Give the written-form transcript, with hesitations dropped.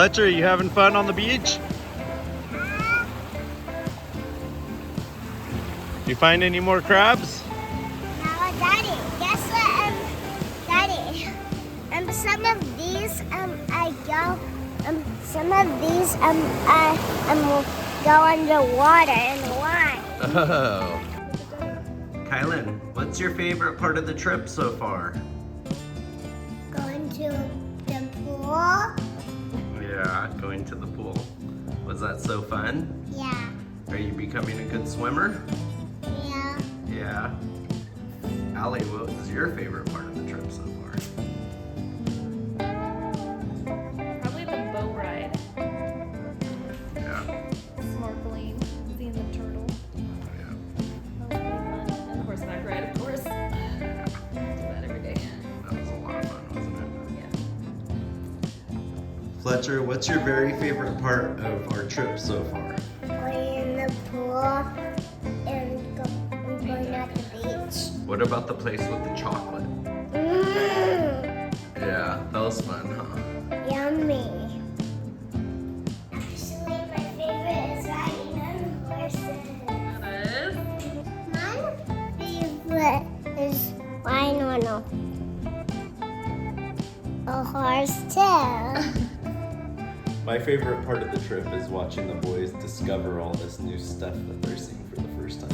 Fletcher, are you having fun on the beach? You find any more crabs? No, Daddy, guess what? Daddy, some of these, some of these, will go underwater in the line. Oh. Kylan, what's your favorite part of the trip so far? Going to the pool. Yeah, going to the pool. Was that so fun? Yeah. Are you becoming a good swimmer? Yeah. Yeah. Allie, what was your favorite part of the trip so far? Probably the boat ride. Yeah. Snorkeling, seeing the turtle. Yeah. That was pretty fun. And the horseback ride, of course. Do that every day. That was a lot of fun, wasn't it? Yeah. Fletcher, what's your very favorite part of our trip so far? Going in the pool and going at the beach. What about the place with the chocolate? Yeah, that was fun, huh? Yummy. Actually, my favorite is riding on horses. That is. My favorite is riding on a horse too. My favorite part of the trip is watching the boys discover all this new stuff that they're seeing for the first time.